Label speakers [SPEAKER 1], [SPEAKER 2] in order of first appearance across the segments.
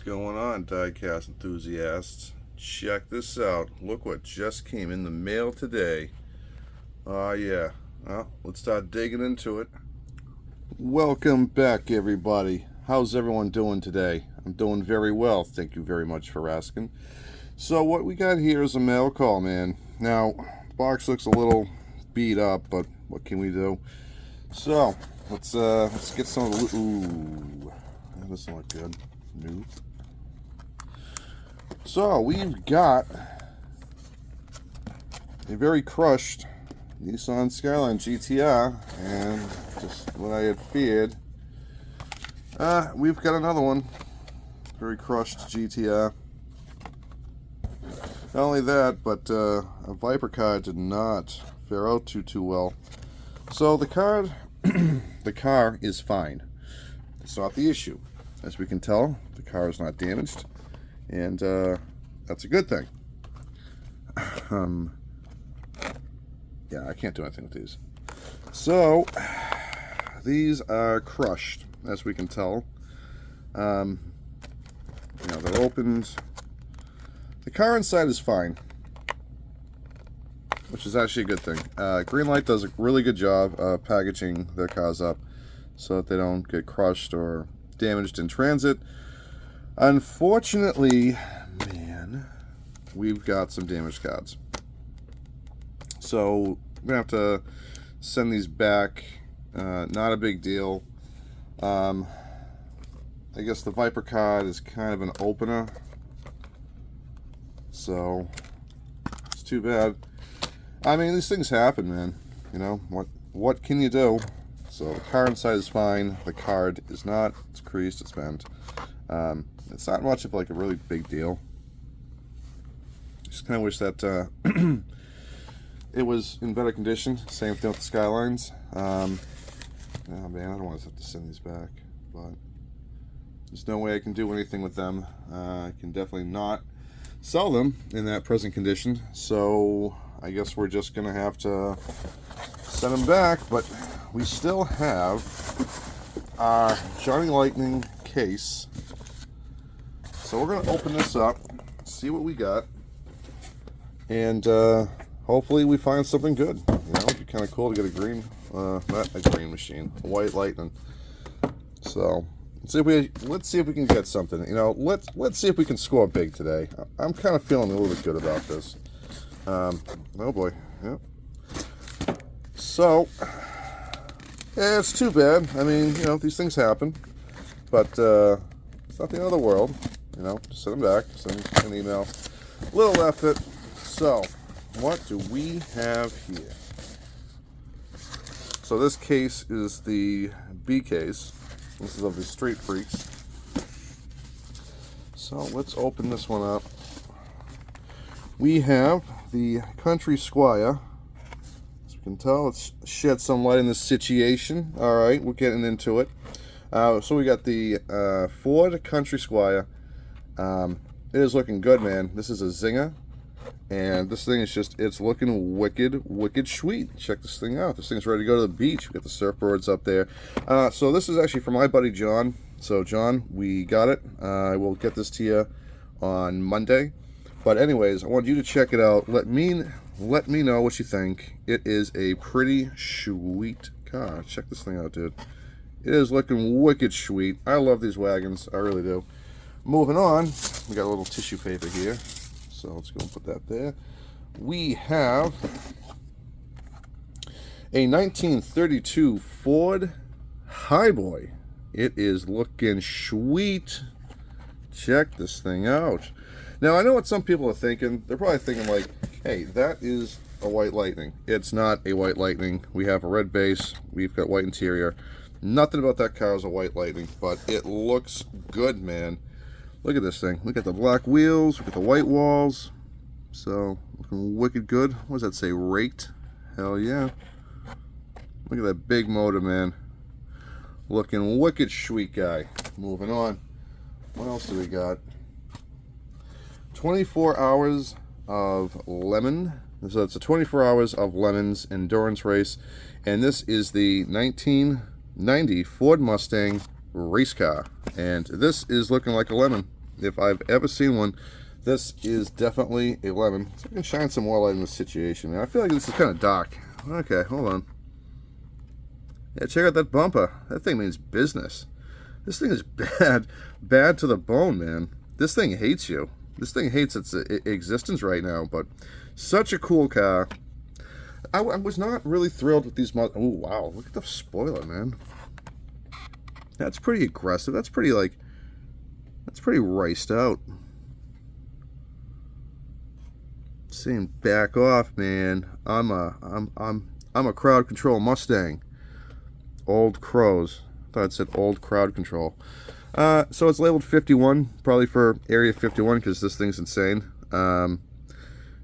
[SPEAKER 1] going on, diecast enthusiasts? Check this out. Look what just came in the mail today. Yeah. Well, let's start digging into it. Welcome back, everybody. How's everyone doing today? I'm doing very well. Thank you very much for asking. So what we got here is a mail call, man. Now, box looks a little beat up, but what can we do? So let's get some of the. Ooh, that doesn't look good. Nope. So we've got a very crushed Nissan Skyline GTR, and just what I had feared, we've got another one, very crushed GTR. Not only that, but a Viper card did not fare out too well. So the car is fine. It's not the issue. As we can tell, the car is not damaged, and that's a good thing. Yeah, I can't do anything with these. So these are crushed, as we can tell. You know, they're opened. The car inside is fine, which is actually a good thing. Greenlight does a really good job packaging their cars up so that they don't get crushed or damaged in transit. Unfortunately, man, we've got some damaged cards. So we're gonna have to send these back. Not a big deal. I guess the Viper card is kind of an opener, so it's too bad. I mean, these things happen, man. You know, what can you do? So the car inside is fine. The card is not. It's creased. It's bent. It's not much of like a really big deal. Just kind of wish that it was in better condition. Same thing with the Skylines. Oh man, I don't want to have to send these back, but there's no way I can do anything with them. I can definitely not sell them in that present condition. So I guess we're just gonna have to send them back. But we still have our Johnny Lightning case. So we're going to open this up, see what we got, and hopefully we find something good. You know, it'd be kind of cool to get a green, not a green machine, a white Lightning. So let's see if we can get something. You know, let's see if we can score big today. I'm kind of feeling a little bit good about this. Oh boy, yep. So yeah, it's too bad. I mean, you know, these things happen, but it's not the end of the world. You know, just send them back, send an email. Little effort. So, what do we have here? So this case is the B case. This is of the Street Freaks. So let's open this one up. We have the Country Squire. As you can tell, it's shed some light in this situation. All right, we're getting into it. So we got the Ford Country Squire. It is looking good, man. This is a zinger, and this thing is just, it's looking wicked sweet. Check this thing out. This thing's ready to go to the beach. We got the surfboards up there. So this is actually from my buddy John. So John, we got it. I will get this to you on Monday. But anyways, I want you to check it out. Let me know what you think. It is a pretty sweet car. Check this thing out, dude. It is looking wicked sweet. I love these wagons. I really do. Moving on, we got a little tissue paper here. So let's go and put that there. We have a 1932 Ford Highboy. It is looking sweet. Check this thing out. Now, I know what some people are thinking. They're probably thinking like, hey, that is a white Lightning. It's not a white Lightning. We have a red base. We've got white interior. Nothing about that car is a white Lightning, but it looks good, man. Look at this thing. Look at the black wheels. Look at the white walls. So, looking wicked good. What does that say? Raked? Hell yeah. Look at that big motor, man. Looking wicked sweet guy. Moving on. What else do we got? 24 hours of lemon. So it's a 24 hours of lemons endurance race. And this is the 1990 Ford Mustang race car, and this is looking like a lemon. If I've ever seen one, this is definitely a lemon. So I can shine some more light in this situation, man. I feel like this is kind of dark. Okay, hold on. Yeah, check out that bumper. That thing means business. This thing is bad to the bone, man. This thing hates you. This thing hates its existence right now, but such a cool car. I was not really thrilled with these. Oh, wow. Look at the spoiler, man. That's pretty aggressive. That's pretty, like, that's pretty riced out. Saying back off, man. I'm a crowd control Mustang. Old crows. I thought it said old crowd control. So it's labeled 51, probably for Area 51, because this thing's insane.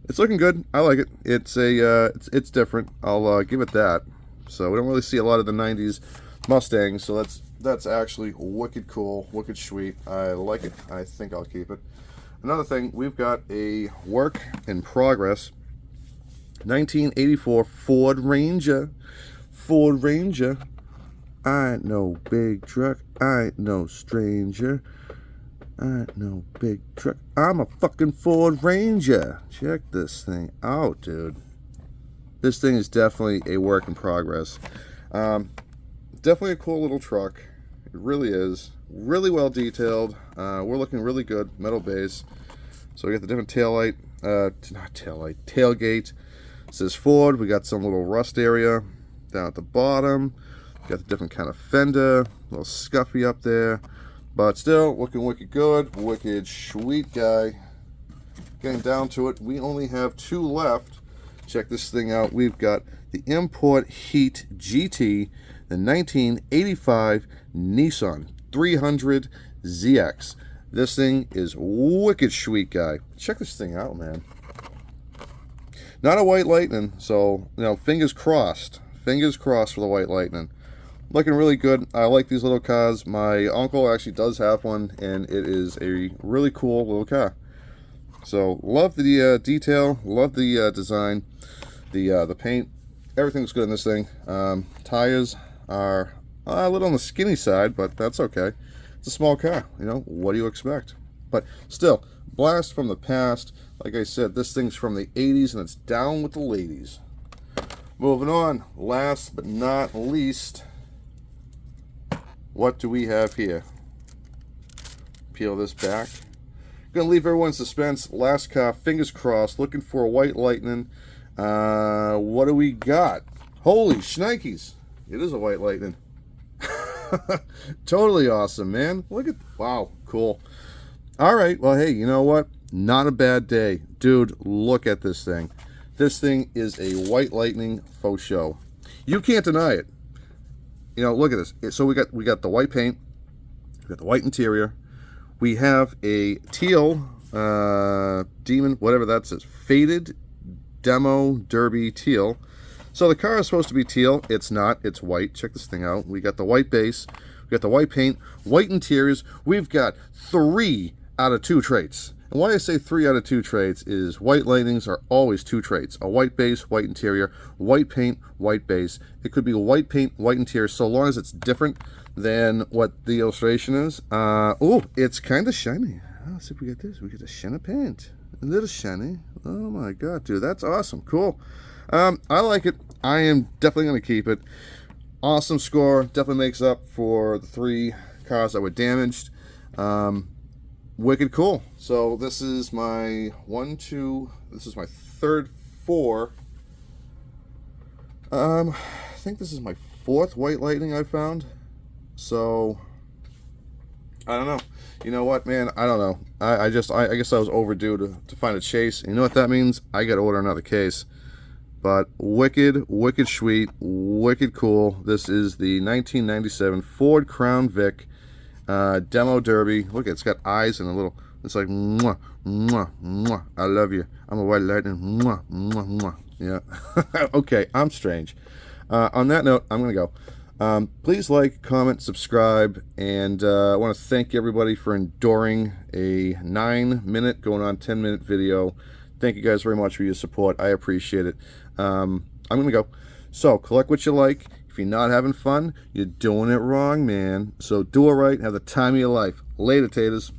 [SPEAKER 1] It's looking good. I like it. It's different. I'll give it that. So we don't really see a lot of the 90s Mustangs, so that's actually wicked cool, wicked sweet. I like it. I think I'll keep it. Another thing, we've got a work in progress 1984 Ford Ranger. Ford Ranger. I ain't no big truck. I ain't no stranger. I ain't no big truck. I'm a fucking Ford Ranger. Check this thing out, dude. This thing is definitely a work in progress. Definitely a cool little truck. It really is. Really well detailed. We're looking really good. Metal base. So we got the different taillight. Not taillight. Tailgate. It says Ford. We got some little rust area down at the bottom. Got the different kind of fender. A little scuffy up there. But still, looking wicked good. Wicked sweet guy. Getting down to it. We only have 2 left. Check this thing out. We've got the Import Heat GT. The 1985 Nissan 300 ZX. This thing is wicked sweet guy. Check this thing out, man. Not a White Lightning, so, you know, fingers crossed. Fingers crossed for the White Lightning. Looking really good. I like these little cars. My uncle actually does have one, and it is a really cool little car. So, love the detail, love the design, the paint. Everything looks good in this thing. Tires are a little on the skinny side, but that's okay. It's a small car, you know, what do you expect? But still, blast from the past. Like I said, this thing's from the 80s, and it's down with the ladies. Moving on, last but not least, what do we have here? Peel this back. Gonna leave everyone in suspense. Last car, fingers crossed, looking for a White Lightning. What do we got? Holy shnikes. It is a White Lightning. Totally awesome, man. Look at, wow, cool. All right, well, hey, you know what? Not a bad day. Dude, look at this thing. This thing is a White Lightning faux show. You can't deny it. You know, look at this. So we got the white paint. We got the white interior. We have a teal demon, whatever that says. Faded Demo Derby teal. So the car is supposed to be teal. It's not. It's white. Check this thing out. We got the white base. We got the white paint. White interiors. We've got 3 out of 2 traits. And why I say 3 out of 2 traits is White Lightnings are always 2 traits. A white base, white interior, white paint, white base. It could be white paint, white interior, so long as it's different than what the illustration is. Oh, it's kind of shiny. Let's see if we get this. We get a shiny paint. A little shiny. Oh my god, dude, that's awesome. Cool. I like it. I am definitely going to keep it. Awesome score. Definitely makes up for the 3 cars that were damaged. Wicked cool. So this is my this is my third 4. I think this is my 4th White Lightning I found. So I don't know. You know what, man? I don't know. I guess I was overdue to find a chase. You know what that means? I got to order another case. But wicked sweet, wicked cool. This is the 1997 Ford Crown Vic Demo Derby. Look, it's got eyes and a little. It's like mwah, mwah, mwah. I love you. I'm a White Lightning. Mwah, mwah, mwah. Yeah. Okay, I'm strange. On that note, I'm gonna go. Please like, comment, subscribe, and I want to thank everybody for enduring a 9-minute, going on 10-minute video. Thank you guys very much for your support. I appreciate it. I'm gonna go. So collect what you like. If you're not having fun, you're doing it wrong, man. So do it right. Have the time of your life. Later, taters.